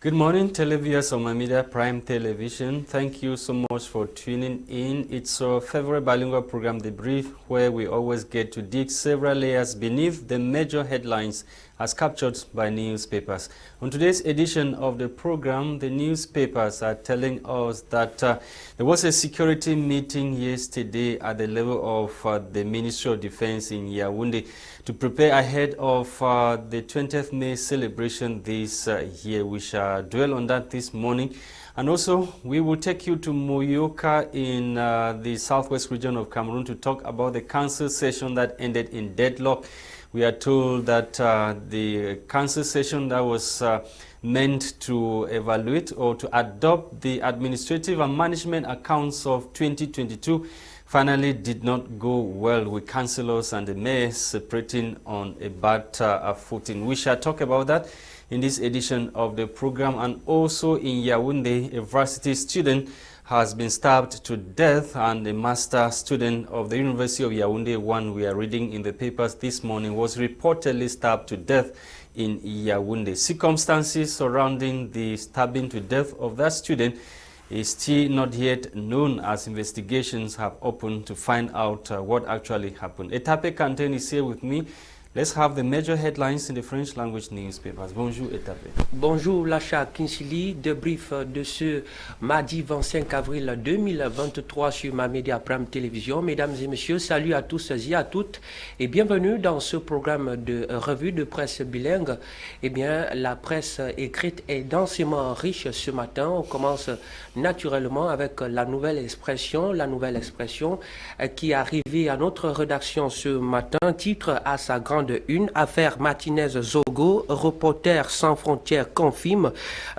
Good morning, televiewers of my media Prime Television. Thank you so much for tuning in. It's our favorite bilingual program, The Brief, where we always get to dig several layers beneath the major headlines as captured by newspapers. On today's edition of the program, the newspapers are telling us that there was a security meeting yesterday at the level of the Ministry of Defense in Yaoundé to prepare ahead of the 20th May celebration this year. We shall dwell on that this morning. And also, we will take you to Moyoka in the southwest region of Cameroon to talk about the council session that ended in deadlock. We are told that the council session that was meant to evaluate or to adopt the administrative and management accounts of 2022 finally did not go well, with councillors and the mayor separating on a bad footing. We shall talk about that in this edition of the program. And also in Yaoundé, a varsity student has been stabbed to death, and a master student of the University of Yaoundé, one we are reading in the papers this morning, was reportedly stabbed to death in Yaoundé. Circumstances surrounding the stabbing to death of that student is still not yet known, as investigations have opened to find out what actually happened. Etapé Quentin is here with me. Let's have the major headlines in the French language newspapers. Bonjour Etapé. Bonjour Lasha Kinsili, débrief de ce mardi 25 avril 2023 sur ma média Prime Télévision. Mesdames et messieurs, salut à tous et à toutes et bienvenue dans ce programme de revue de presse bilingue. Eh bien, la presse écrite est densément riche ce matin. On commence naturellement avec la nouvelle expression qui est arrivée à notre rédaction ce matin. Titre à sa grande une, affaire Martinez-Zogo, Reporters sans frontières confirme,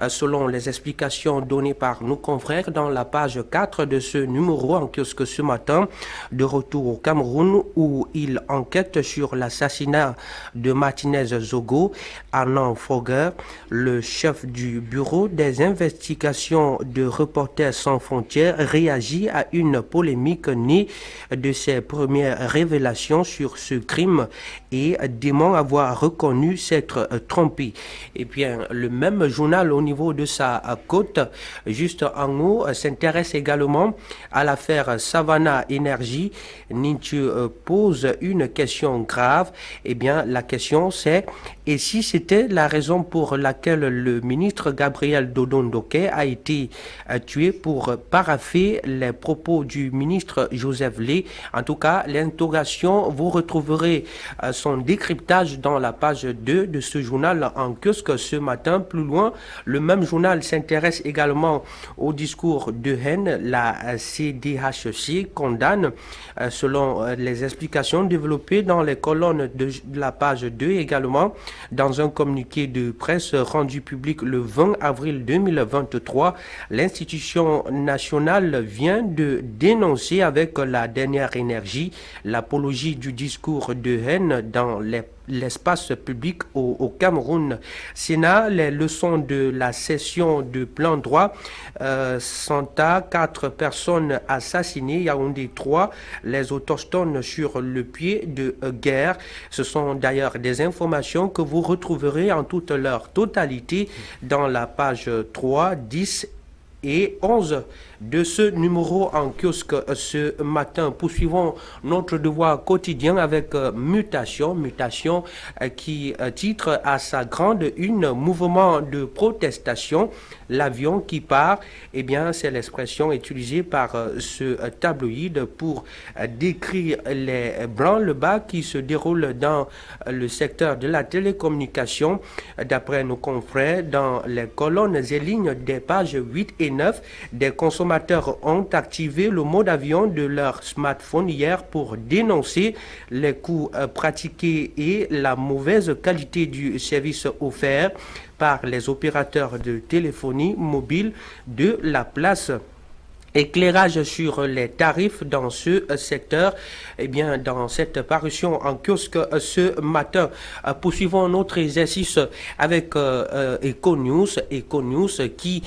selon les explications données par nos confrères dans la page 4 de ce numéro en kiosque ce matin, de retour au Cameroun où il enquête sur l'assassinat de Martinez-Zogo. Arnaud Foguer, le chef du bureau des investigations de Reporters sans frontières, réagit à une polémique née de ses premières révélations sur ce crime et dément avoir reconnu s'être trompé. Et bien, le même journal au niveau de sa côte, juste en haut, s'intéresse également à l'affaire Savannah Énergie. Nintu pose une question grave. Eh bien, la question c'est, et si c'était la raison pour laquelle le ministre Gabriel Dodon-Doké a été tué pour parapher les propos du ministre Joseph Lé? En tout cas, l'interrogation, vous retrouverez son décryptage dans la page 2 de ce journal en kiosque ce matin. Plus loin, le même journal s'intéresse également au discours de haine. La CDHC condamne, selon les explications développées dans les colonnes de la page 2 également, dans un communiqué de presse rendu public le 20 avril 2023, l'institution nationale vient de dénoncer avec la dernière énergie l'apologie du discours de haine dans l'espace public au Cameroun. Sénat, les leçons de la session de plein droit, Santa, 4 personnes assassinées, Yaoundé 3, les autochtones sur le pied de guerre. Ce sont d'ailleurs des informations que vous retrouverez en toute leur totalité dans la page 3, 10 et 11 de ce numéro en kiosque ce matin. Poursuivons notre devoir quotidien avec Mutation qui titre à sa grande une, mouvement de protestation, l'avion qui part. Eh bien, c'est l'expression utilisée par ce tabloïd pour décrire les branle-bas qui se déroulent dans le secteur de la télécommunication. D'après nos confrères, dans les colonnes et lignes des pages 8 et 9, des consommateurs ont activé le mode avion de leur smartphone hier pour dénoncer les coûts pratiqués et la mauvaise qualité du service offert par les opérateurs de téléphonie mobile de la place. Éclairage sur les tarifs dans ce secteur. Eh bien, dans cette parution en kiosque ce matin, poursuivons notre exercice avec Econews qui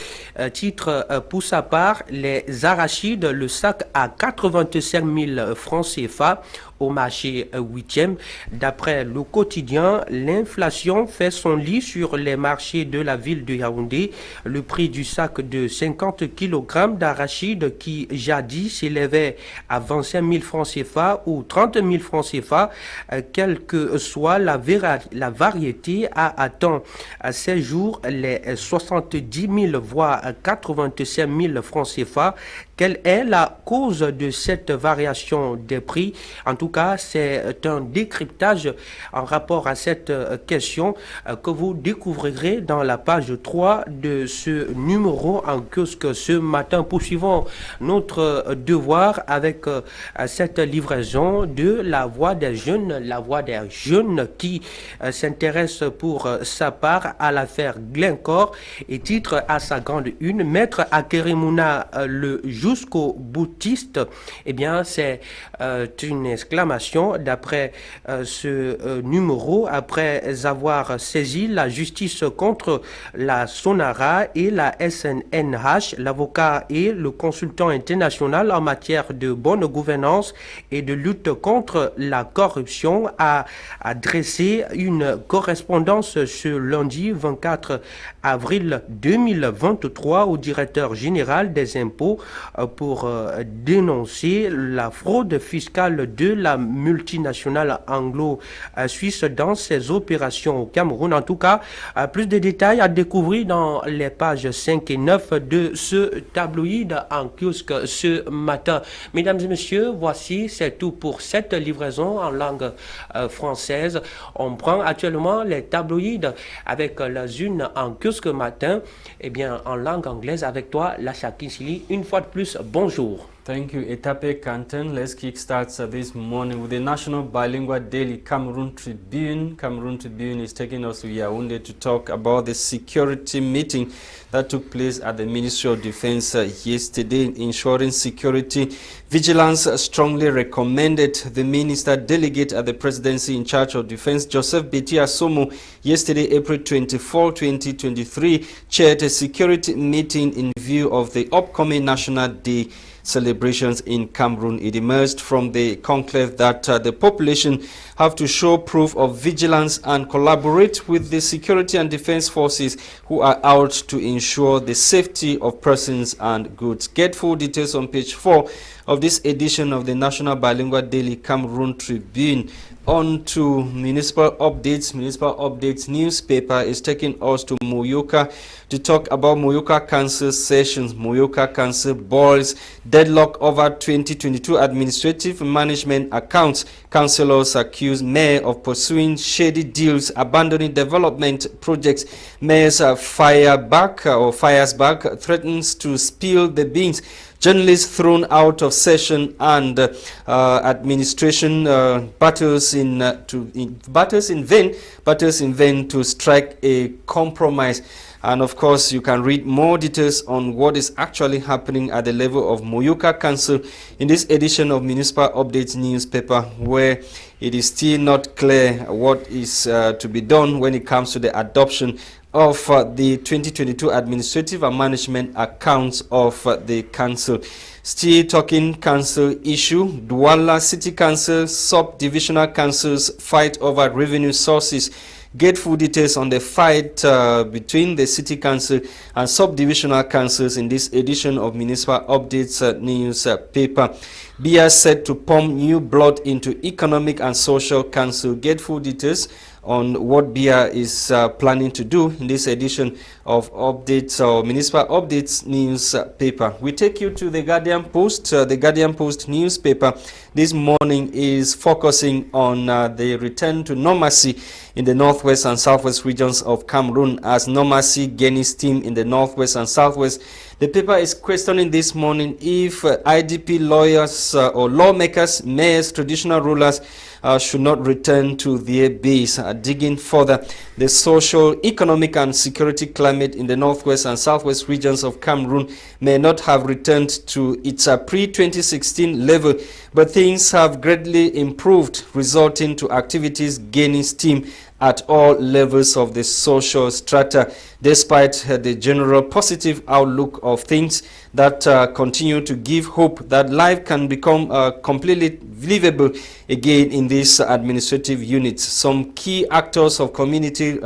titre pour sa part les arachides, le sac à 85 000 francs CFA au marché 8e. D'après le quotidien, l'inflation fait son lit sur les marchés de la ville de Yaoundé. Le prix du sac de 50 kg d'arachide qui jadis s'élevait à 25 000 francs CFA ou 30 000 francs CFA, quelle que soit la variété, a atteint à ces jours les 70 000 voire 85 000 francs CFA. Quelle est la cause de cette variation des prix? En tout cas, c'est un décryptage en rapport à cette question que vous découvrirez dans la page 3 de ce numéro en kiosque ce matin. Poursuivons notre devoir avec cette livraison de la voix des jeunes qui s'intéresse pour sa part à l'affaire Glencore et titre à sa grande une, Maître Akerimuna le jusqu'au boutiste. Eh bien, c'est une exclamation d'après ce numéro, après avoir saisi la justice contre la Sonara et la SNNH, l'avocat et le consultant international en matière de bonne gouvernance et de lutte contre la corruption a adressé une correspondance ce lundi 24 avril 2023 au directeur général des impôts pour dénoncer la fraude fiscale de la multinationale anglo-suisse dans ses opérations au Cameroun. En tout cas, plus de détails à découvrir dans les pages 5 et 9 de ce tabloïd en kiosque ce matin. Mesdames et messieurs, voici, c'est tout pour cette livraison en langue française. On prend actuellement les tabloïds avec la une en kiosque matin, et bien en langue anglaise avec toi, Lasha. Une fois de plus, bonjour. Thank you, Etapé, Quentin. Let's kickstart this morning with the national bilingual daily Cameroon Tribune. Cameroon Tribune is taking us to Yaoundé to talk about the security meeting that took place at the Ministry of Defense yesterday, ensuring security. Vigilance strongly recommended. The minister delegate at the presidency in charge of defense, Joseph Beti Asomo, yesterday, April 24, 2023, chaired a security meeting in view of the upcoming National Day celebrations in Cameroon. It emerged from the conclave that the population have to show proof of vigilance and collaborate with the security and defense forces who are out to ensure the safety of persons and goods. Get full details on page 4 of this edition of the National Bilingual Daily Cameroon Tribune. On to municipal updates. Municipal updates newspaper is taking us to Moyoka to talk about Moyoka Council sessions. Moyoka Council boils deadlock over 2022 administrative management accounts. Councillors accuse mayor of pursuing shady deals, abandoning development projects. Mayor's fires back, threatens to spill the beans. Journalists thrown out of session, and administration battles in vain to strike a compromise. And of course, you can read more details on what is actually happening at the level of Moyoka Council in this edition of Municipal Updates newspaper, where it is still not clear what is to be done when it comes to the adoption of the 2022 administrative and management accounts of the council. Still talking council issue, Douala City Council sub-divisional councils fight over revenue sources. Get full details on the fight between the city council and sub-divisional councils in this edition of Municipal Updates newspaper. BIA set to pump new blood into Economic and Social Council. Get full details on what BIA is planning to do in this edition of Updates or Municipal Updates newspaper. We take you to the Guardian Post. The Guardian Post newspaper this morning is focusing on the return to normalcy in the northwest and southwest regions of Cameroon as normalcy gains steam in the northwest and southwest. The paper is questioning this morning if IDP lawyers or lawmakers, mayors, traditional rulers should not return to their base. Digging further, the social, economic and security climate in the northwest and southwest regions of Cameroon may not have returned to its pre-2016 level, but things have greatly improved, resulting to activities gaining steam at all levels of the social strata. despite the general positive outlook of things that continue to give hope that life can become completely livable again in these administrative units. Some key actors of community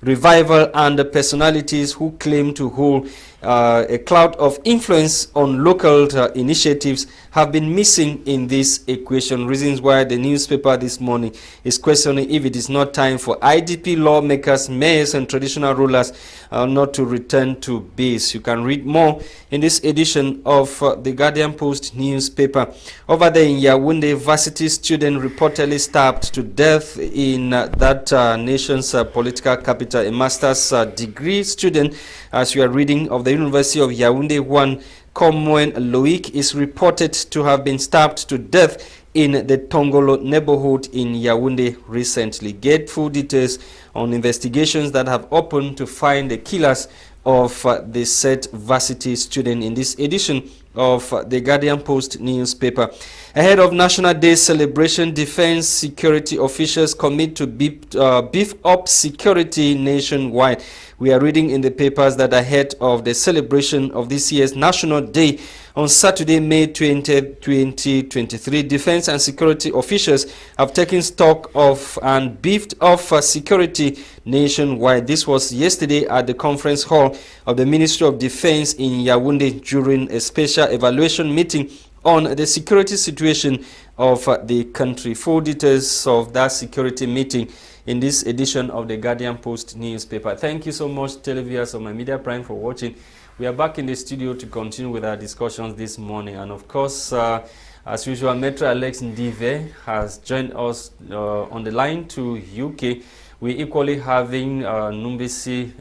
revival and the personalities who claim to hold a cloud of influence on local initiatives have been missing in this equation. Reasons why the newspaper this morning is questioning if it is not time for IDP lawmakers, mayors and traditional rulers not to return to base. You can read more in this edition of the Guardian Post newspaper. Over there in Yaoundé, varsity student reportedly stabbed to death in that nation's political capital. A master's degree student, as you are reading, of the University of Yaoundé 1, Komwen Loic, is reported to have been stabbed to death in the Tongolo neighborhood in Yaoundé recently. Get full details on investigations that have opened to find the killers of the said varsity student in this edition of the Guardian Post newspaper. Ahead of National Day celebration, defense security officials commit to beef up security nationwide. We are reading in the papers that ahead of the celebration of this year's National Day on Saturday, May 20, 2023, defense and security officials have taken stock of and beefed up security nationwide. This was yesterday at the conference hall of the Ministry of Defense in Yaoundé during a special evaluation meeting on the security situation of the country. Full details of that security meeting in this edition of the Guardian Post newspaper. Thank you so much, televiewers of my Media Prime, for watching. We are back in the studio to continue with our discussions this morning. And of course, as usual, Metro Alex Ndive has joined us on the line to UK. We're equally having Numbisi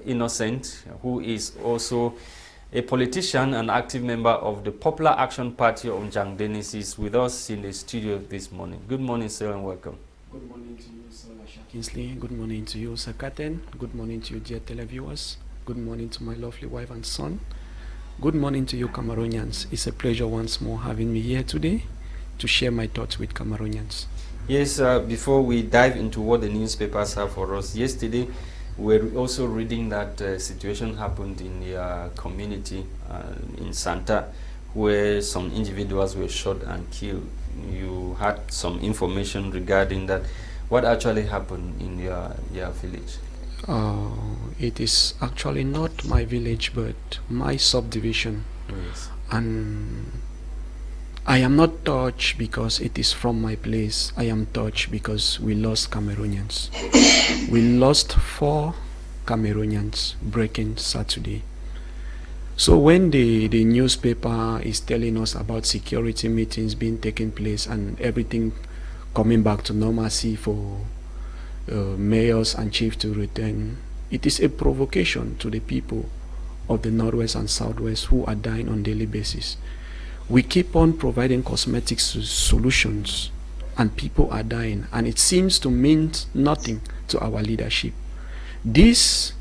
Innocent, who is also a politician and active member of the Popular Action Party of Njang Dennis, with us in the studio this morning. Good morning, sir, and welcome. Good morning to you, Sir Lasha Kingsley. Good morning to you, Sir Quentin. Good morning to you, dear televiewers. Good morning to my lovely wife and son. Good morning to you, Cameroonians. It's a pleasure once more having me here today to share my thoughts with Cameroonians. Yes, before we dive into what the newspapers have for us, yesterday we're also reading that situation happened in the community in Santa, where some individuals were shot and killed. You had some information regarding that. What actually happened in your village? It is actually not my village, but my subdivision. Yes. And I am not touched because it is from my place. I am touched because we lost Cameroonians. We lost 4 Cameroonians breaking Saturday. So when the newspaper is telling us about security meetings being taking place and everything coming back to normalcy for mayors and chiefs to return, it is a provocation to the people of the Northwest and Southwest who are dying on a daily basis. We keep on providing cosmetic solutions and people are dying, and it seems to mean nothing to our leadership. This,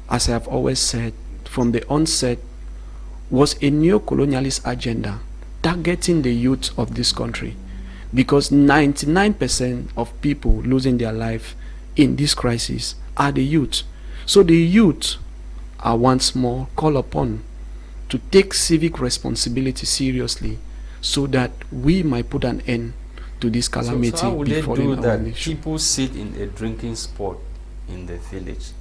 as I have always said from the onset, was a neo-colonialist agenda targeting the youth of this country, because 99% of people losing their life in this crisis are the youth. So the youth are once more called upon to take civic responsibility seriously so that we might put an end to this calamity. So how would they do that? Nation. People sit in a drinking spot in the village.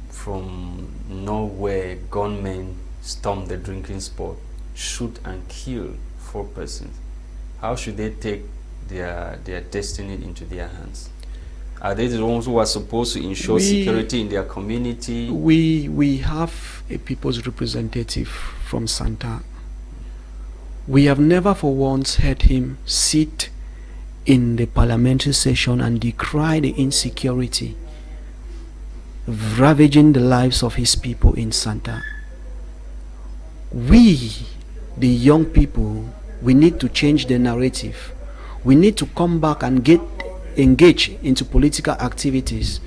From nowhere, gunmen storm the drinking spot, shoot and kill 4 persons. How should they take their destiny into their hands? Are they the ones who are supposed to ensure security in their community? We have a people's representative from Santa. We have never for once heard him sit in the parliamentary session and decry the insecurity ravaging the lives of his people in Santa. We, the young people, we need to change the narrative. We need to come back and get engaged into political activities.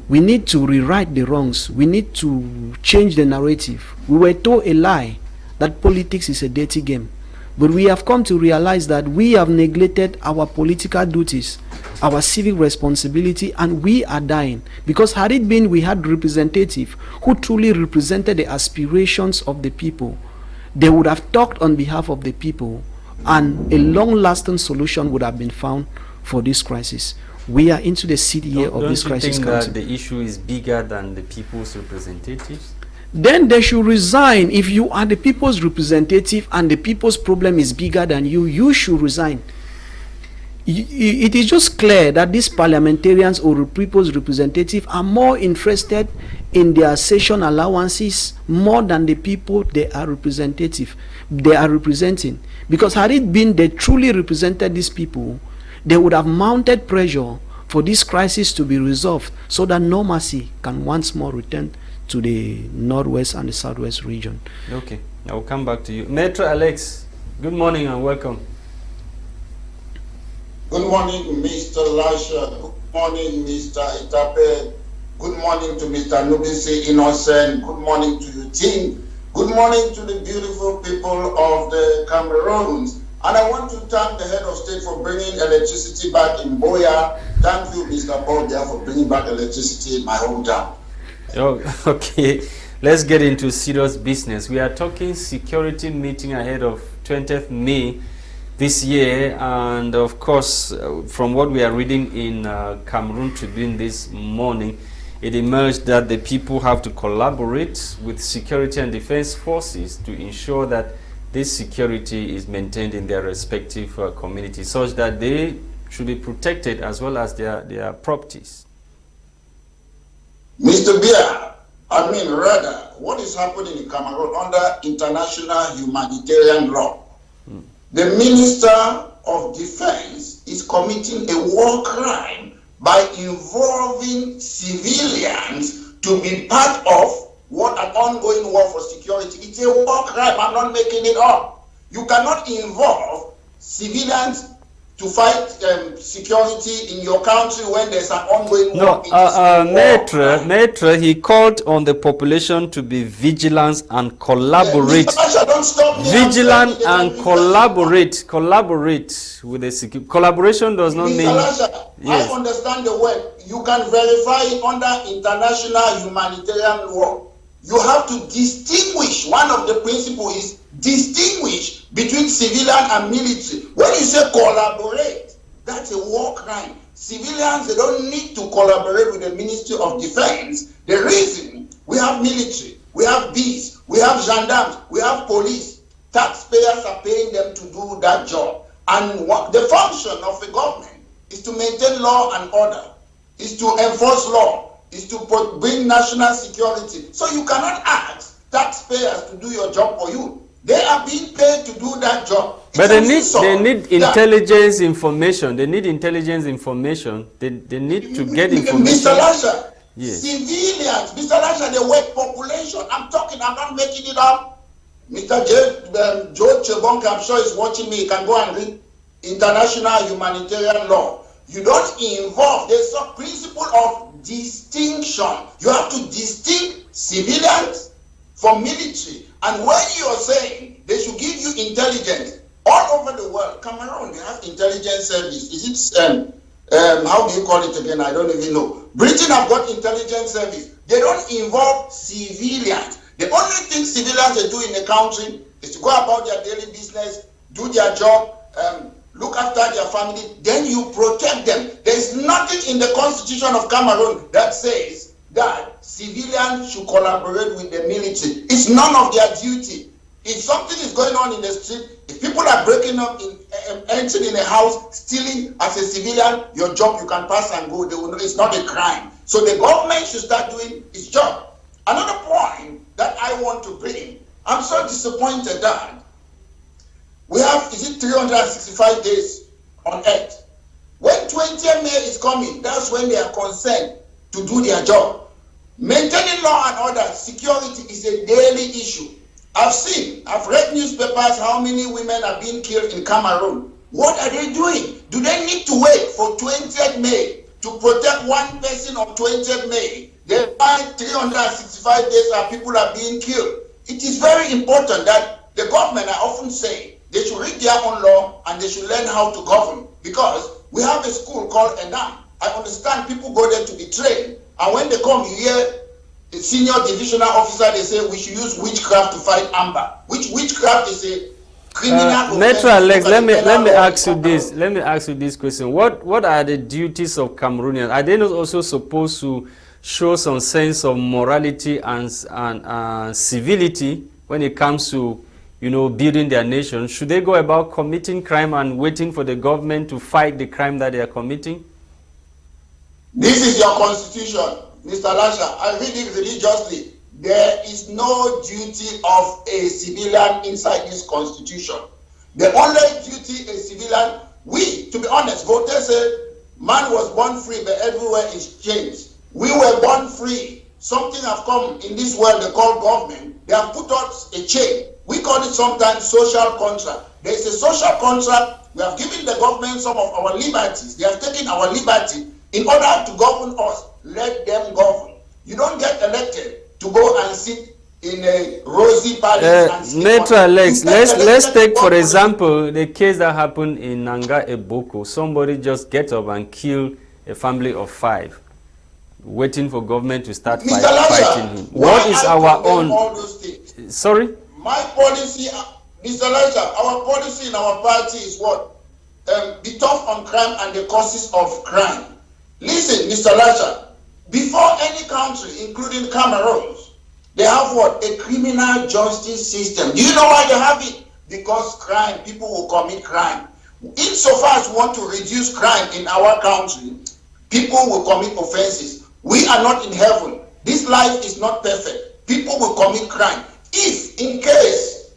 We need to rewrite the wrongs. We need to change the narrative. We were told a lie that politics is a dirty game, but we have come to realize that we have neglected our political duties our civic responsibility, and we are dying. Because had it been we had representative who truly represented the aspirations of the people, they would have talked on behalf of the people, and a long-lasting solution would have been found for this crisis. We are into the 6th year of this crisis. Don't you think that the issue is bigger than the people's representatives? Then they should resign. If you are the people's representative and the people's problem is bigger than you, you should resign. It is just clear that these parliamentarians or people's representatives are more interested in their session allowances more than the people they are representing. Because had it been they truly represented these people, they would have mounted pressure for this crisis to be resolved so that normalcy can once more return to the northwest and the southwest region. Okay, I will come back to you. Maitre Alex, good morning and welcome. Good morning, Mr. Lasha. Good morning, Mr. Etapé. Good morning to Mr. Nubisi Innocent. Good morning to your team. Good morning to the beautiful people of the Cameroons. And I want to thank the head of state for bringing electricity back in Boya. Thank you, Mr. Boya, for bringing back electricity in my hometown. Oh, okay. Let's get into serious business. We are talking security meeting ahead of 20th May this year, and of course, from what we are reading in Cameroon Tribune this morning, it emerged that the people have to collaborate with security and defense forces to ensure that this security is maintained in their respective communities, such that they should be protected as well as their properties. Mr. Bia, rather, what is happening in Cameroon under international humanitarian law? The Minister of Defense is committing a war crime by involving civilians to be part of what an ongoing war for security. It's a war crime. I'm not making it up. You cannot involve civilians to fight security in your country when there's an ongoing war. Maitre, he called on the population to be vigilant and collaborate. Vigilant and collaborate with the security. Collaboration does not mean... Lasha, yes. I understand the word. You can verify it under international humanitarian law. You have to distinguish. One of the principles is distinguish between civilian and military. When you say collaborate, that's a war crime. Civilians, they don't need to collaborate with the Ministry of Defense. The reason we have military, we have bees, we have gendarmes, we have police. Taxpayers are paying them to do that job. And the function of a government is to maintain law and order, is to enforce law, is to bring national security. So you cannot ask taxpayers to do your job for you. They are being paid to do that job. But they need intelligence information. They need intelligence information. They need to get information. Mr. Lasha, yes. Civilians, Mr. Lasha, the white population. I'm not making it up. Mr. George Tebong, I'm sure is watching me. He can go and read international humanitarian law. You don't involve. There's a principle of distinction. You have to distinguish civilians from military. And when you are saying they should give you intelligence all over the world, Cameroon, they have intelligence service. Is it, how do you call it again? I don't even know. Britain have got intelligence service. They don't involve civilians. The only thing civilians do in the country is to go about their daily business, do their job, look after their family, then you protect them. There's nothing in the Constitution of Cameroon that says that civilians should collaborate with the military. It's none of their duty. If something is going on in the street, if people are breaking up, entering in a house, stealing as a civilian, your job, you can pass and go. They will know it's not a crime. So the government should start doing its job. Another point that I want to bring, I'm so disappointed that we have, 365 days on earth. When 20th May is coming, that's when they are concerned to do their job. Maintaining law and order, security is a daily issue. I've read newspapers how many women are being killed in Cameroon. What are they doing? Do they need to wait for 20th May to protect one person on 20th May? They find 365 days that people are being killed. It is very important that the government, I often say, they should read their own law and they should learn how to govern. Because We have a school called Enam. I understand people go there to be trained. And when they come, you hear the senior divisional officer, they say we should use witchcraft to fight amber. Witchcraft is a criminal Metro Alex, let me ask you this. Let me ask you this question. What are the duties of Cameroonians? Are they not also supposed to show some sense of morality and civility when it comes to, you know, building their nation? Should they go about committing crime and waiting for the government to fight the crime that they are committing? This is your constitution, Mr. Lasha. I read it religiously. There is no duty of a civilian inside this constitution. The only duty a civilian, to be honest, voters say man was born free, but everywhere is changed. We were born free. Something have come in this world they call government. They have put us a chain. We call it sometimes social contract. There is a social contract. We have given the government some of our liberties. They have taken our liberty. In order to govern us, let them govern. You don't get elected to go and sit in a rosy palace. Metro Alex, let's take for example the case that happened in Nanga Eboko. Somebody just get up and kill a family of 5, waiting for government to start fighting him. What is our own? All those things? Sorry? My policy, Mr. Lasha, our policy in our party is what? Be tough on crime and the causes of crime. Listen, Mr. Lasha, before any country, including Cameroon, they have what? A criminal justice system. Do you know why they have it? Because crime, people will commit crime. Insofar as we want to reduce crime in our country, people will commit offenses. We are not in heaven. This life is not perfect. People will commit crime. If, in case,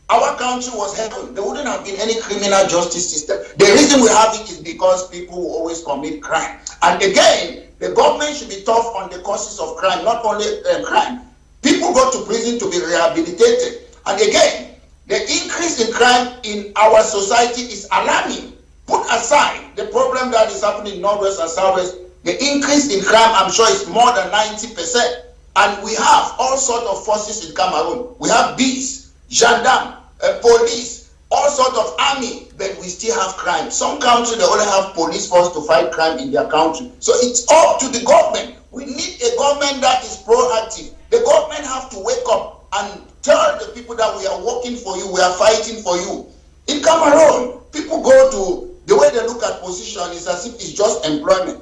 our country was heaven, there wouldn't have been any criminal justice system. The reason we have it is because people will always commit crime. And again, the government should be tough on the causes of crime, not only crime. People go to prison to be rehabilitated. And again, the increase in crime in our society is alarming. Put aside the problem that is happening in Northwest and Southwest, the increase in crime, I'm sure, is more than 90%. And we have all sorts of forces in Cameroon. We have bees, gendarmes, police, all sorts of army, but we still have crime. Some countries, they only have police force to fight crime in their country. So it's up to the government. We need a government that is proactive. The government have to wake up and tell the people that we are working for you, we are fighting for you. In Cameroon, people go to, the way they look at position is as if it's just employment.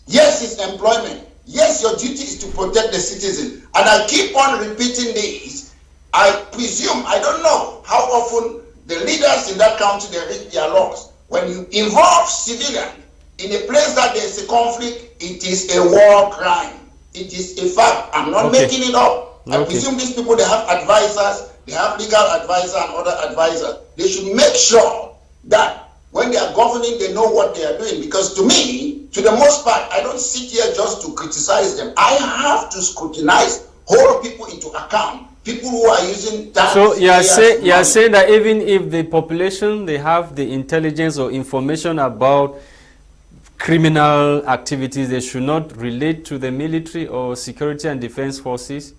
Yes, it's employment. Yes, your duty is to protect the citizen. And I keep on repeating this. I presume, I don't know how often the leaders in that country, they read their laws. When you involve civilians in a place that there is a conflict, it is a war crime. It is a fact. I'm not making it up. I presume these people, they have advisors, they have legal advisors and other advisors. They should make sure that when they are governing, they know what they are doing. Because to me, to the most part, I don't sit here just to criticize them. I have to scrutinize, hold people into account. People who are using that. So you are saying that even if the population, they have the intelligence or information about criminal activities, they should not relate to the military or security and defense forces?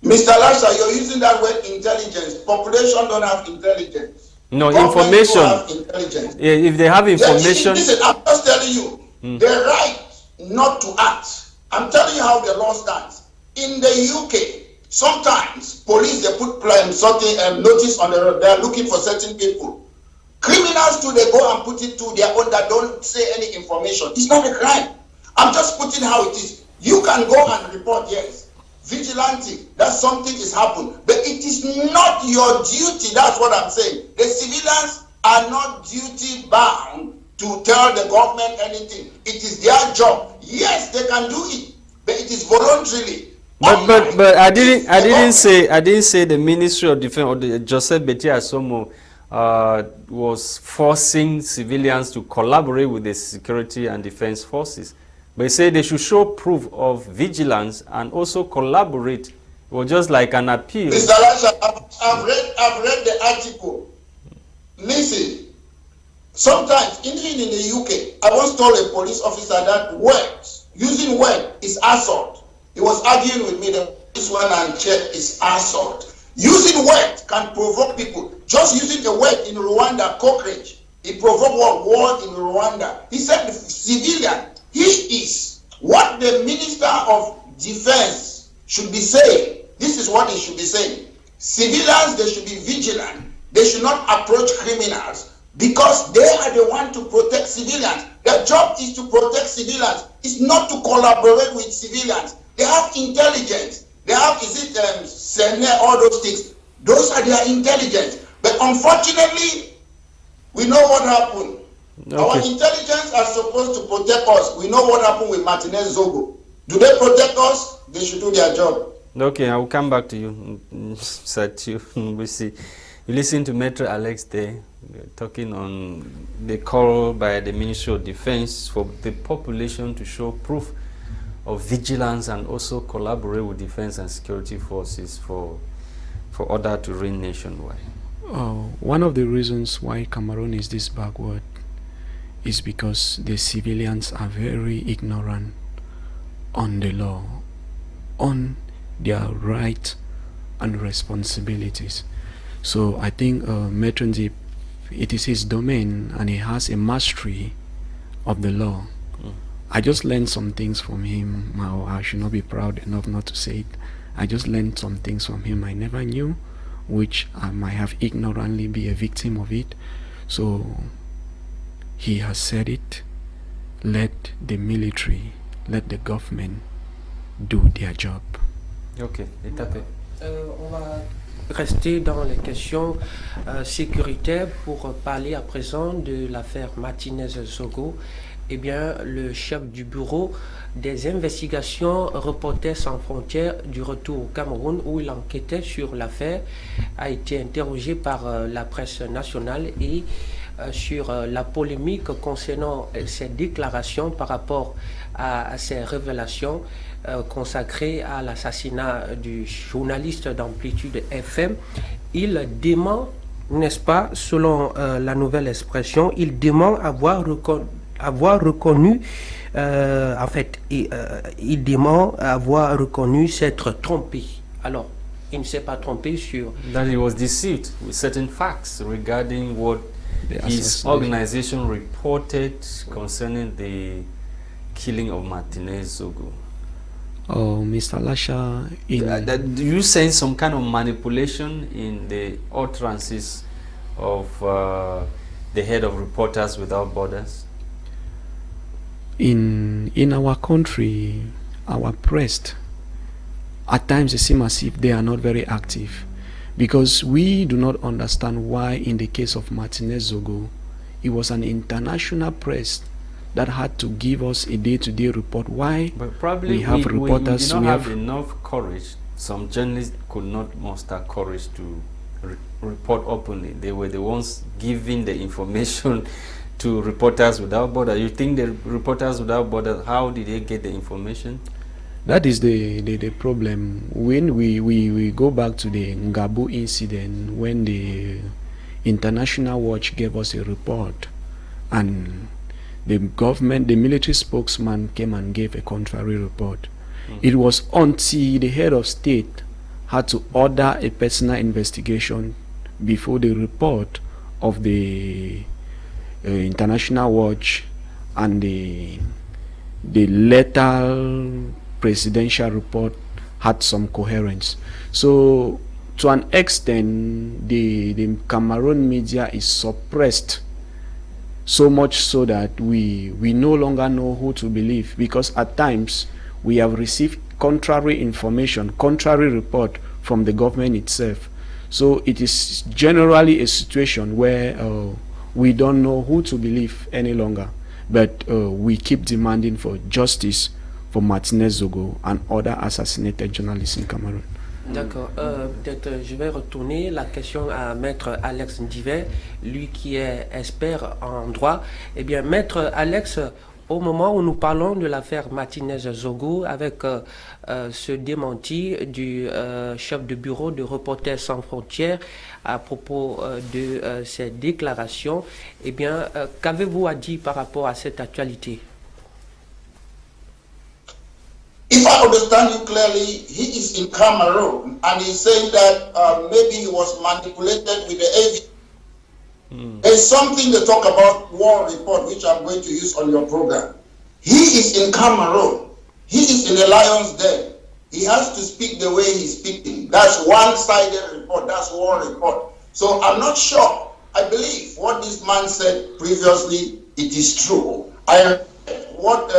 Mr. Lasha, you're using that word intelligence. Population don't have intelligence. No, information. Have intelligence. Yeah, if they have information. Listen, I'm just telling you, the right not to act. I'm telling you how the law stands. In the UK, sometimes police, they put certain notice on the road. They are looking for certain people. Criminals too, they go and put it to their own that don't say any information. It's not a crime. I'm just putting how it is. You can go and report, yes. Vigilante, that something is happened. But it is not your duty. That's what I'm saying. The civilians are not duty bound to tell the government anything. It is their job. Yes, they can do it, but it is voluntarily. But I didn't say the Ministry of Defense or the Joseph Beti Asomo was forcing civilians to collaborate with the security and defense forces. But he said they should show proof of vigilance and also collaborate. It was just like an appeal. Mr. Lasha, I've read the article. Listen, sometimes, even in the UK, I once told a police officer that using word is assault. He was arguing with me that this one and check is assault. Using word can provoke people. Just using the word in Rwanda, cockroach, He provoked war in Rwanda. He said the civilian, he is what the Minister of Defense should be saying. This is what he should be saying. Civilians, they should be vigilant. They should not approach criminals because they are the one to protect civilians. Their job is to protect civilians. It's not to collaborate with civilians. They have intelligence. They have, Sene, all those things. Those are their intelligence. But unfortunately, we know what happened. Okay. Our intelligence are supposed to protect us. We know what happened with Martinez Zogo. Do they protect us? They should do their job. Okay, I will come back to you. We see. You listen to Metro Alex there talking on the call by the Ministry of Defense for the population to show proof of vigilance and also collaborate with defense and security forces for order to reign nationwide. One of the reasons why Cameroon is this backward is because the civilians are very ignorant on the law, on their rights and responsibilities. So I think Metronzip, it is his domain and he has a mastery of the law. I just learned some things from him. I should not be proud enough not to say it. I just learned some things from him I never knew, which I might have ignorantly be a victim of it. So he has said it. Let the military, let the government do their job. Okay, Etapé. On va rester dans les questions sécuritaires pour parler à présent de l'affaire Martinez-Zogo. Eh bien, le chef du bureau des investigations Reporters sans frontières du retour au Cameroun, où il enquêtait sur l'affaire, a été interrogé par la presse nationale et sur la polémique concernant ses déclarations par rapport à ses révélations consacrées à l'assassinat du journaliste d'Amplitude FM. Il dément, n'est-ce pas, selon la nouvelle expression, il dément avoir reconnu, en fait, il dément avoir reconnu s'être trompé. Alors, il ne s'est pas trompé sur... That he was deceived with certain facts regarding what his organization reported concerning the killing of Martinez-Zogo. Oh, Mr. Lasha, do you sense some kind of manipulation in the utterances of the head of Reporters Without Borders? In our country, our press, at times it seems as if they are not very active, because we do not understand why in the case of Martinez-Zogo, it was an international press that had to give us a day-to-day report. Why? But probably we have reporters, we have enough courage. Some journalists could not muster courage to report openly. They were the ones giving the information to Reporters Without Borders. You think the Reporters Without Borders, how did they get the information? That is the problem. When we go back to the Ngabu incident, when the International Watch gave us a report and the government, the military spokesman came and gave a contrary report. It was until the head of state had to order a personal investigation before the report of the International Watch and the later presidential report had some coherence. So to an extent, the Cameroon media is suppressed, so much so that we no longer know who to believe, because at times we have received contrary information, contrary report from the government itself. So it is generally a situation where we don't know who to believe any longer, but we keep demanding for justice for Martinez-Zogo and other assassinated journalists in Cameroon. D'accord. Peut-être je vais retourner la question à Maître Alex Ndivé, lui qui est expert en droit. Eh bien, Maître Alex, au moment où nous parlons de l'affaire Martinez-Zogo, avec ce démenti du chef de bureau de Reporters sans frontières à propos de ses déclarations, eh bien, qu'avez-vous à dire par rapport à cette actualité? If I understand you clearly, he is in Cameroon and he's saying that maybe he was manipulated with the AV. There's something they talk about war report, which I'm going to use on your program. He is in Cameroon. He is in a lion's den. He has to speak the way he's speaking. That's one-sided report. That's war report. So I'm not sure. I believe what this man said previously, it is true. I heard what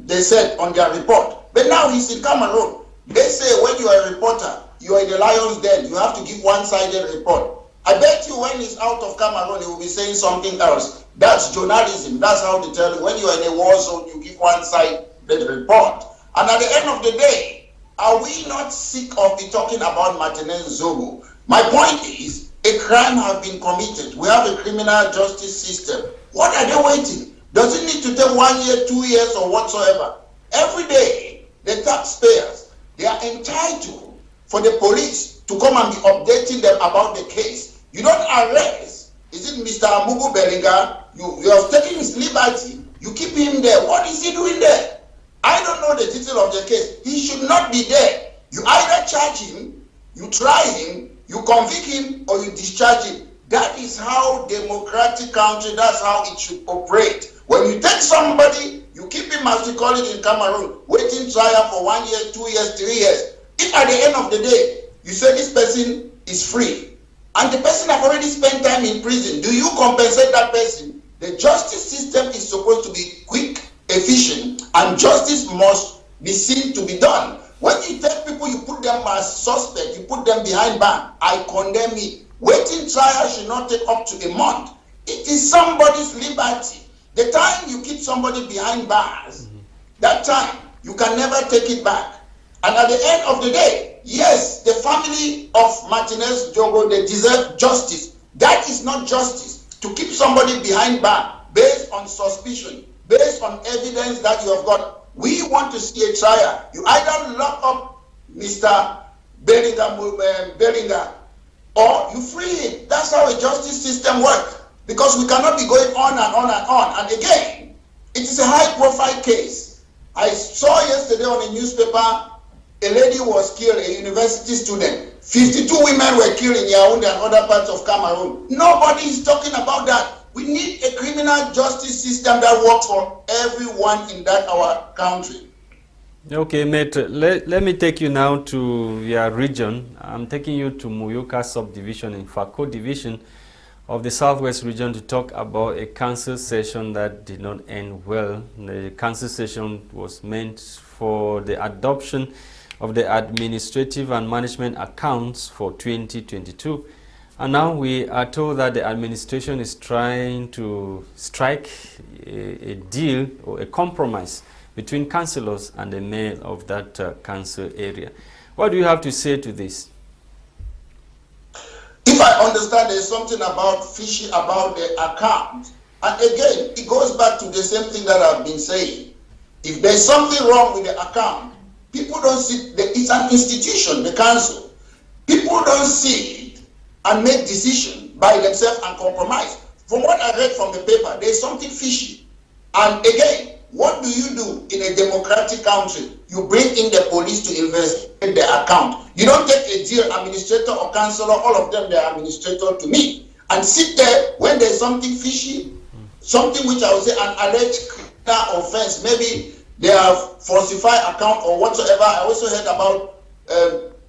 they said on their report. But now he's in Cameroon. They say when you are a reporter, you are in the lion's den. You have to give one-sided report. I bet you when he's out of Cameroon, he will be saying something else. That's journalism. That's how they tell you. When you are in a war zone, you give one-sided report. And at the end of the day, are we not sick of the talking about Martinez Zogo? My point is, a crime has been committed. We have a criminal justice system. What are they waiting? Does it need to take 1 year, 2 years, or whatsoever? Every day, the taxpayers, they are entitled for the police to come and be updating them about the case. You don't arrest. Is it Mr. Awudu Brandon? You have taken his liberty. You keep him there. What is he doing there? I don't know the detail of the case. He should not be there. You either charge him, you try him, you convict him, or you discharge him. That is how democratic country, that's how it should operate. When you take somebody, you keep him, as we call it in Cameroon, waiting trial for 1 year, 2 years, 3 years. If at the end of the day, you say this person is free, and the person have already spent time in prison, do you compensate that person? The justice system is supposed to be quick, efficient, and justice must be seen to be done. When you take people, you put them as suspect, you put them behind bar, I condemn it. Waiting trial should not take up to a month. It is somebody's liberty. The time you keep somebody behind bars, that time, you can never take it back. And at the end of the day, yes, the family of Martinez Jogo, they deserve justice. That is not justice. To keep somebody behind bar based on suspicion, based on evidence that you have got. We want to see a trial. You either lock up Mr. Bellinger or you free him. That's how a justice system works. Because we cannot be going on and on and on. And again, it is a high-profile case. I saw yesterday on a newspaper, a lady was killed, a university student. 52 women were killed in Yaoundé and other parts of Cameroon. Nobody is talking about that. We need a criminal justice system that works for everyone in that our country. Okay, mate, let me take you now to your region. I'm taking you to Muyuka subdivision in Fako division of the Southwest region to talk about a council session that did not end well. The council session was meant for the adoption of the administrative and management accounts for 2022. And now we are told that the administration is trying to strike a deal or a compromise between councillors and the mayor of that council area. What do you have to say to this? If I understand, there's something about fishy about the account. And again, it goes back to the same thing that I've been saying. If there's something wrong with the account, people don't see, it's an institution, the council. People don't see it and make decisions by themselves and compromise. From what I read from the paper, there's something fishy. And again, what do you do in a democratic country? You bring in the police to investigate the account. You don't take a dear administrator or councillor, all of them, they're administrator to me, and sit there when there's something fishy, something which I would say an alleged criminal offense. Maybe they have falsified account or whatsoever. I also heard about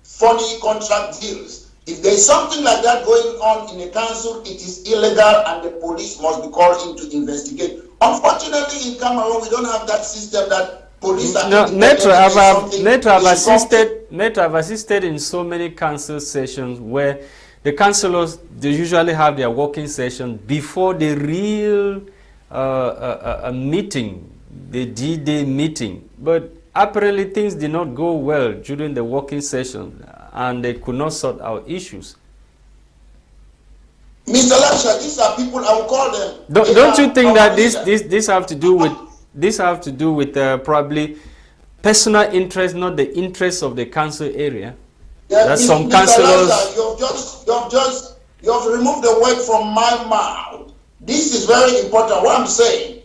funny contract deals. If there's something like that going on in a council, it is illegal and the police must be called in to investigate. Unfortunately, in Cameroon, we don't have that system that police are... No, Metro have assisted in so many council sessions where the councillors, they usually have their working session before the real meeting, the D-Day meeting. But apparently things did not go well during the working session and they could not sort out issues. Mr. Lasha, these are people, I will call them. Don't you think that this have to do with probably personal interest, not the interest of the council area? Yeah, that some councillors... You have removed the word from my mouth. This is very important. What I'm saying,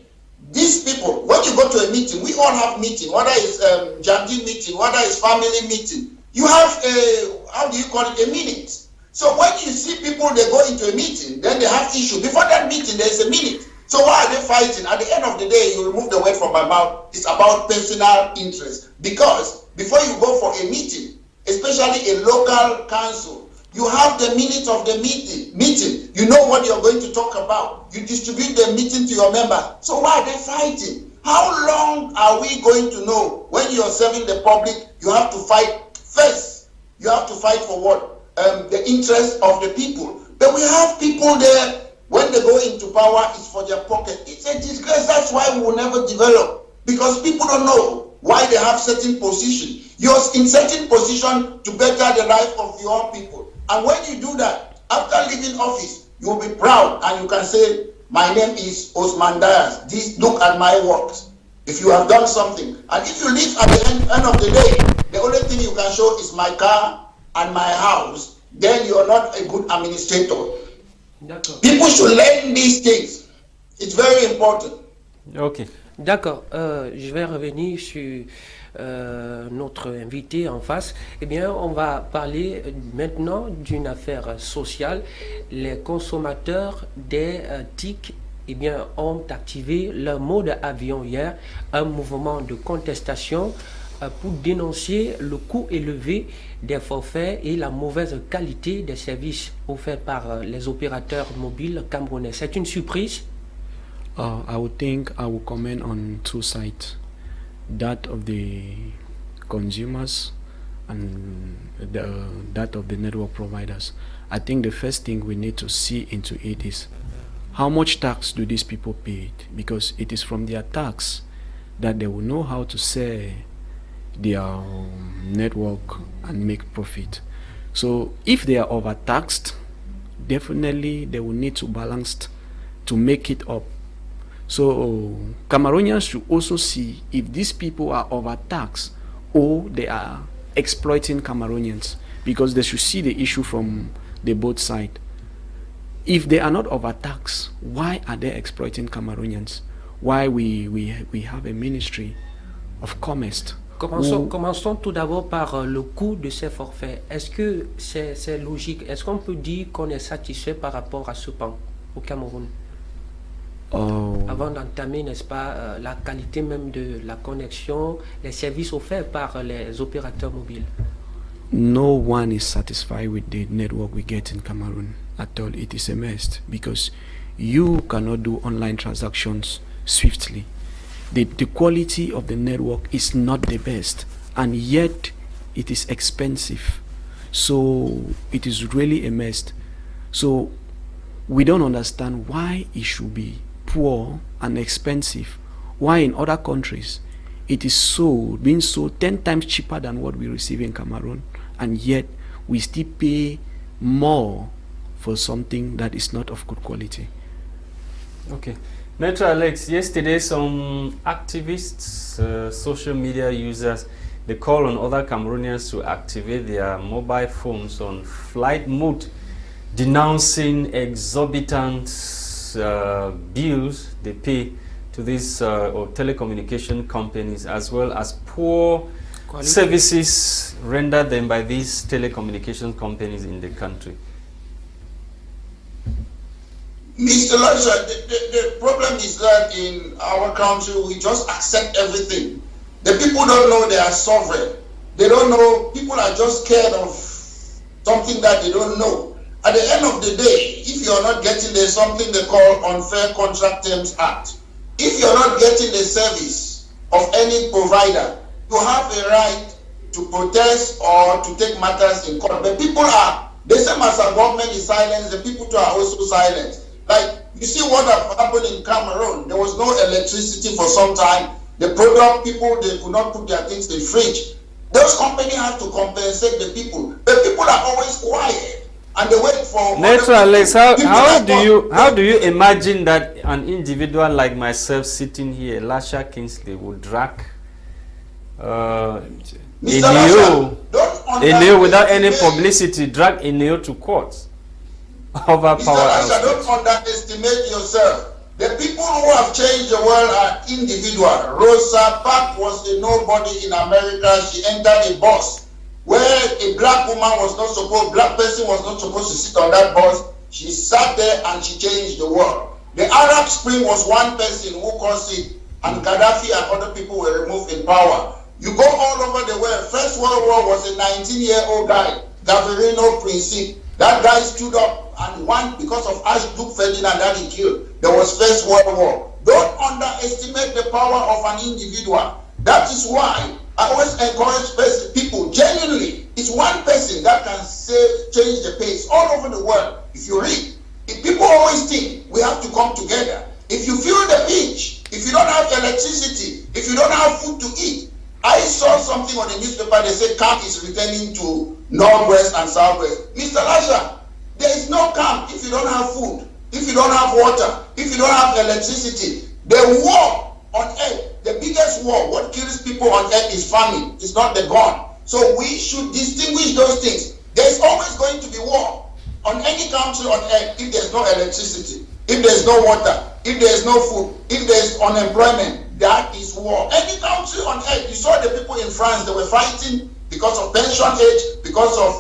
these people, when you go to a meeting, we all have meeting, whether it's Jandi meeting, whether it's family meeting, you have a, how do you call it, a minute. So when you see people, they go into a meeting, then they have issue. Before that meeting, there's a minute. So why are they fighting? At the end of the day, you remove the word from my mouth. It's about personal interest. Because before you go for a meeting, especially a local council, you have the minute of the meeting. You know what you're going to talk about. You distribute the meeting to your member. So why are they fighting? How long are we going to know? When you're serving the public, you have to fight first. You have to fight for what? The interest of the people. But we have people there, when they go into power, it's for their pocket. It's a disgrace. That's why we will never develop. Because people don't know why they have certain position. You're in certain position to better the life of your people. And when you do that, after leaving office, you'll be proud and you can say, my name is Osman Dias. This, look at my works. If you have done something. And if you leave at the end of the day, the only thing you can show is my car and my house, then you are not a good administrator. People should learn these things. It's very important. Okay. D'accord. Je vais revenir sur notre invité en face. Eh bien, on va parler maintenant d'une affaire sociale. Les consommateurs des TIC eh bien, ont activé leur mode avion hier, un mouvement de contestation pour dénoncer le coût élevé des forfaits et la mauvaise qualité des services offerts par les opérateurs mobiles camerounais. C'est une surprise? I would think I will comment on two sides, that of the consumers and that of the network providers. I think the first thing we need to see into it is how much tax do these people pay? Because it is from their tax that they will know how to sell their network and make profit. So if they are overtaxed, definitely they will need to balance to make it up. So Cameroonians should also see if these people are overtaxed or they are exploiting Cameroonians, because they should see the issue from the both sides. If they are not overtaxed, why are they exploiting Cameroonians? Why we have a ministry of commerce? Commençons tout d'abord par le coût de ces forfaits. Est-ce que c'est logique? Est-ce qu'on peut dire qu'on est satisfait par rapport à ce pan au Cameroun? Avant d'entamer, n'est-ce pas, la qualité même de la connexion, les services offerts par les opérateurs mobiles? No one is satisfied with the network we get in Cameroon at all. It is a mess because you cannot do online transactions swiftly. The quality of the network is not the best, and yet it is expensive. So it is really a mess. So we don't understand why it should be poor and expensive, why in other countries it is being sold 10 times cheaper than what we receive in Cameroon, and yet we still pay more for something that is not of good quality. Okay. Metro Alex, yesterday some activists, social media users, they call on other Cameroonians to activate their mobile phones on flight mode, denouncing exorbitant bills they pay to these or telecommunication companies, as well as poor services rendered them by these telecommunication companies in the country. Mr. Lasha, the problem is that in our country we just accept everything. The people don't know they are sovereign. They don't know, people are just scared of something that they don't know. At the end of the day, if you're not getting, there's something they call Unfair Contract Terms Act. If you're not getting the service of any provider, you have a right to protest or to take matters in court. But people are, the same as our government is silent, the people too are also silent. Like, you see what happened in Cameroon. There was no electricity for some time. The product people, they could not put their things in the fridge. Those companies have to compensate the people. But people are always quiet. And they wait for Metro Alex, how do you imagine that an individual like myself sitting here, Lasha Kingsley, would drag Eneo without any publicity, drag Eneo to court over Mr. power? Lasha, don't underestimate yourself. The people who have changed the world are individual. Rosa Parks was a nobody in America. She entered a bus. where a black woman was not supposed, black person was not supposed to sit on that bus. She sat there and she changed the world. The Arab Spring was one person who caused it, and Gaddafi and other people were removed in power. You go all over the world. First World War was a 19-year-old guy, Gavrino Principe. That guy stood up and won because of Archduke Ferdinand that he killed. There was First World War. Don't underestimate the power of an individual. That is why I always encourage people, genuinely, it's one person that can change the pace all over the world. If you read, if people always think we have to come together. If you feel the pinch, if you don't have electricity, if you don't have food to eat. I saw something on the newspaper, they say camp is returning to Northwest and Southwest. Mr. Lasha, there is no camp if you don't have food, if you don't have water, if you don't have electricity. The war on earth, the biggest war, what kills people on earth is famine, it's not the gun. So we should distinguish those things. There's always going to be war on any country on earth if there's no electricity, if there's no water, if there's no food, if there's unemployment. That is war. Any country on earth, you saw the people in France, they were fighting because of pension age, because of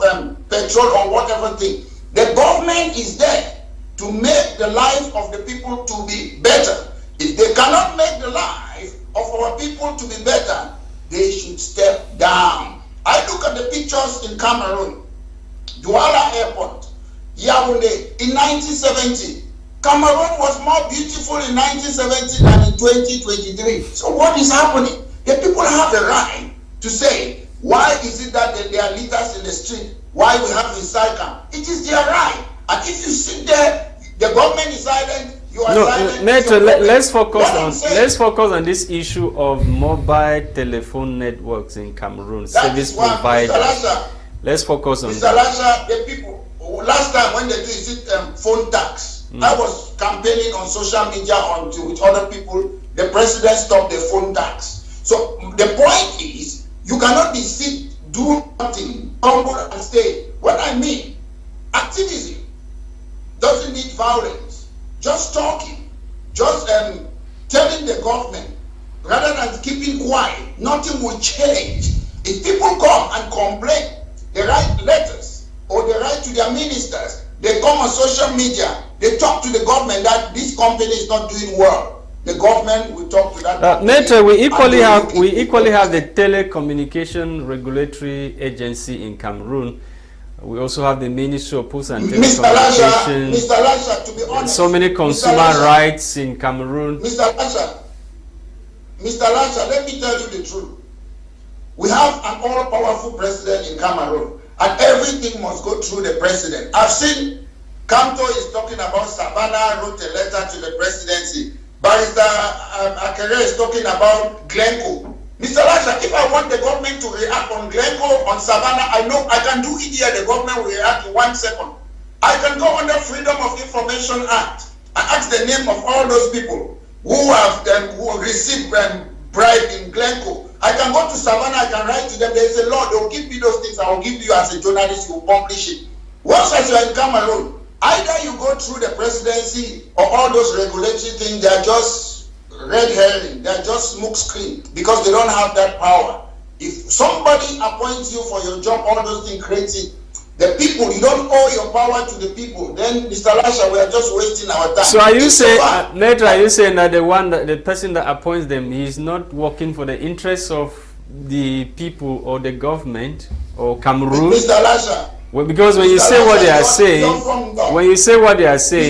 petrol or whatever thing. The government is there to make the life of the people to be better. If they cannot make the life of our people to be better, they should step down. I look at the pictures in Cameroon, Douala Airport, Yaoundé, in 1970. Cameroon was more beautiful in 1970 than in 2023. So what is happening? The people have the right to say, why is it that there are litters in the street? Why we have recycle? It is their right. And if you sit there, the government is silent, you are silent. Metro, let's focus on this issue of mobile telephone networks in Cameroon, service providers. Let's focus on Mr. that. Lasha, the people, last time when they did phone tax, I was campaigning on social media with other people. The president stopped the phone tax. So the point is, you cannot be do nothing, humble and stay. What I mean, activism doesn't need violence. Just talking, just telling the government, rather than keeping quiet, nothing will change. If people come and complain, they write letters or they write to their ministers, they come on social media, they talk to the government that this company is not doing well. The government will talk to that. Metro, we equally have the Telecommunication Regulatory Agency in Cameroon. We also have the Ministry of Posts and Telecommunications. Mr. Lasha, to be honest, so many consumer rights in Cameroon. Mr. Lasha, let me tell you the truth. We have an all-powerful president in Cameroon, and everything must go through the president. I've seen Kanto is talking about Savannah wrote a letter to the presidency. Barrister Akere is talking about Glencoe. Mr. Lasha, if I want the government to react on Glencoe, on Savannah, I know I can do it here. The government will react in 1 second. I can go under Freedom of Information Act and ask the name of all those people who received bribe in Glencoe. I can go to Savannah, I can write to them. There is a law, they will give me those things. I will give you as a journalist, you will publish it. Once as you are in Cameroon, either you go through the presidency or all those regulatory things, they are just red herring, they are just smoke screen because they don't have that power. If somebody appoints you for your job, all those things crazy, the people, you don't owe your power to the people, then Mr. Lasha, we are just wasting our time. So are you saying, Metro, are you saying that the person that appoints them, he is not working for the interests of the people or the government or Cameroon? Mr. Lasha, well, because when you say what they are saying,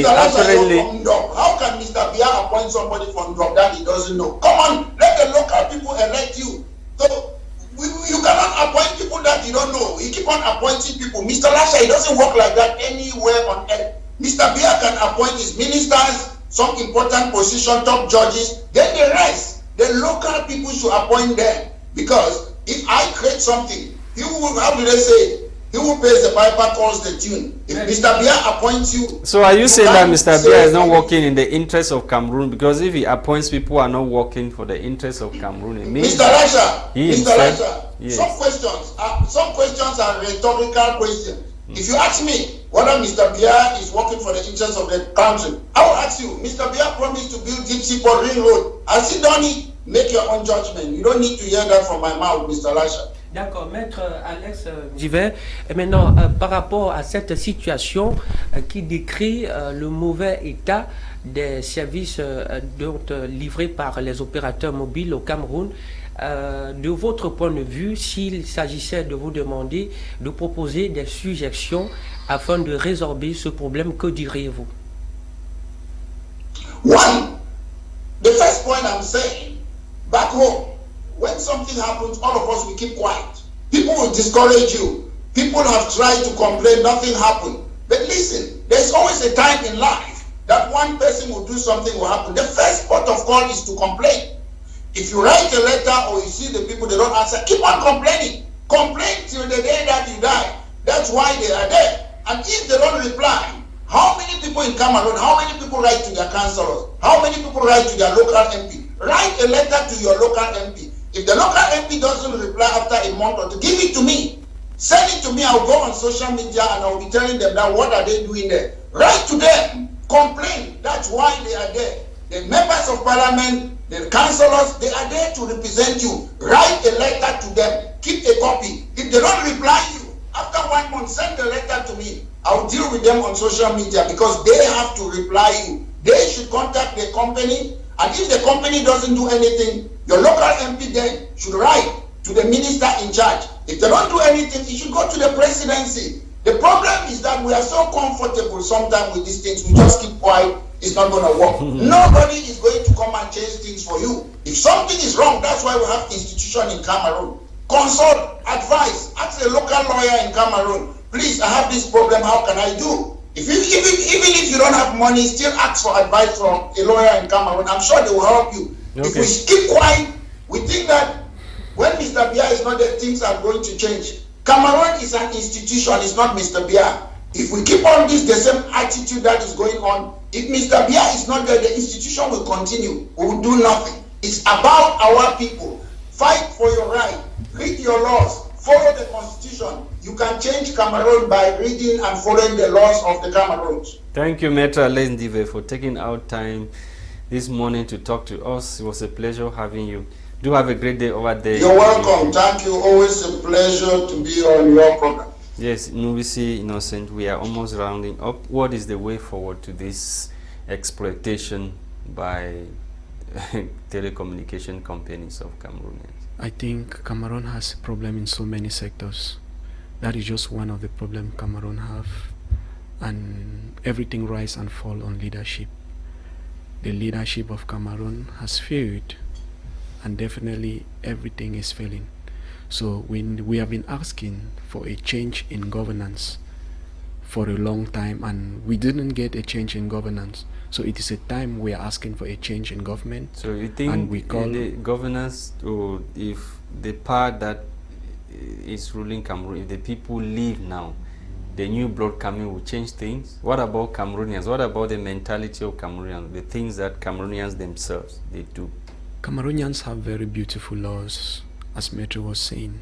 apparently, how can Mr. Bia appoint somebody from Drop that he doesn't know? Come on, let the local people elect you. So you cannot appoint people that you don't know. You keep on appointing people. Mr. Lasha, it doesn't work like that anywhere on earth. Mr. Bia can appoint his ministers, some important position, top judges, then the rest, the local people should appoint them. Because if I create something, he will, how do they say, he who pays the piper calls the tune. If Mr. Bia appoints you... So are you saying that Mr. Bia is not working in the interest of Cameroon? Because if he appoints people who are not working for the interest of Cameroon, it means... Mr. Lasha, yes. some questions are rhetorical questions. If you ask me whether Mr. Bia is working for the interest of the country, I will ask you, Mr. Bia promised to build Deep Seaport Ring Road. Has he done it? Make your own judgment. You don't need to hear that from my mouth, Mr. Lasha. D'accord, maître Alex Divet. Et maintenant, par rapport à cette situation qui décrit le mauvais état des services livrés par les opérateurs mobiles au Cameroun, de votre point de vue, s'il s'agissait de vous demander de proposer des suggestions afin de résorber ce problème, que diriez-vous? One, the first point I'm saying, back home, when something happens, all of us will keep quiet. People will discourage you. People have tried to complain, nothing happened. But listen, there's always a time in life that one person will do something will happen. The first port of call is to complain. If you write a letter or you see the people, they don't answer, keep on complaining. Complain till the day that you die. That's why they are there. And if they don't reply, how many people in Cameroon, how many people write to their councillors? How many people write to their local MP? Write a letter to your local MP. If the local MP doesn't reply after a month or two, give it to me. Send it to me. I'll go on social media and I'll be telling them that what are they doing there. Write to them. Complain. That's why they are there. The members of parliament, the councillors, they are there to represent you. Write a letter to them. Keep a copy. If they don't reply you, after 1 month, send the letter to me. I'll deal with them on social media because they have to reply you. They should contact the company, and if the company doesn't do anything, your local MP then should write to the minister in charge. If they don't do anything, it should go to the presidency. The problem is that we are so comfortable sometimes with these things, we just keep quiet, it's not going to work. Nobody is going to come and change things for you. If something is wrong, that's why we have institution in Cameroon. Consult, advise, ask a local lawyer in Cameroon. Please, I have this problem, how can I do? Even if you don't have money, still ask for advice from a lawyer in Cameroon. I'm sure they will help you. Okay. If we keep quiet, we think that when Mr. Biya is not there, things are going to change. Cameroon is an institution, it's not Mr. Biya. If we keep on this, the same attitude that is going on, if Mr. Biya is not there, the institution will continue. We will do nothing. It's about our people. Fight for your right. Read your laws. Follow the constitution. You can change Cameroon by reading and following the laws of the Cameroon. Thank you, Maitre Alex Divet, for taking out time this morning to talk to us. It was a pleasure having you. Do have a great day over there. You're welcome. Thank you. Always a pleasure to be on your program. Yes, Nubisi Innocent, we are almost rounding up. What is the way forward to this exploitation by telecommunication companies of Cameroonians? I think Cameroon has a problem in so many sectors. That is just one of the problems Cameroon have. And everything rise and fall on leadership. The leadership of Cameroon has failed, and definitely everything is failing. So we have been asking for a change in governance for a long time, and we didn't get a change in governance. So it is a time we are asking for a change in government. So you think and we call the governance, or if the part that is ruling Cameroon, if the people leave now, the new blood coming will change things? What about Cameroonians? What about the mentality of Cameroonians, the things that Cameroonians themselves, they do? Cameroonians have very beautiful laws, as Metro was saying.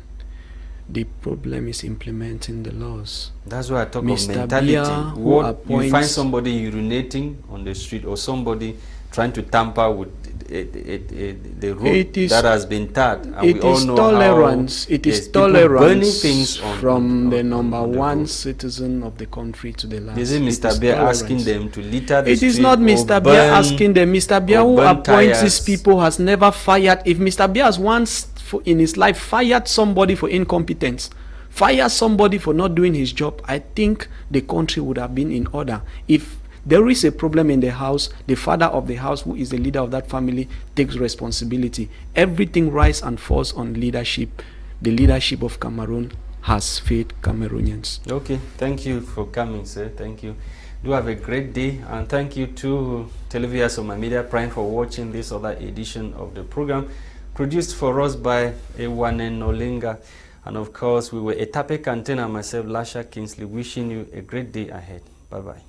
The problem is implementing the laws. That's why I talk Mr. of mentality. Biya, What you find somebody urinating on the street, or somebody trying to tamper with the road that has been tarred, and we all know tolerance. How it is tolerance things from the number on one the citizen of the country to the last. Is it Mr. Biya asking them to litter the street? It is not Mr. Biya asking them. Mr. Biya, who appoints these people, has never fired. If Mr. Biya has once in his life fired somebody for incompetence, fire somebody for not doing his job, I think the country would have been in order. If there is a problem in the house, the father of the house, who is the leader of that family, takes responsibility. Everything rises and falls on leadership. The leadership of Cameroon has failed Cameroonians. Okay, thank you for coming, sir. Thank you. Do have a great day, and thank you to televiewers of my media Prime for watching this other edition of the program, produced for us by Ewane Nolinga. And of course, we were Etapé, Quentin, and myself, Lasha Kingsley, wishing you a great day ahead. Bye-bye.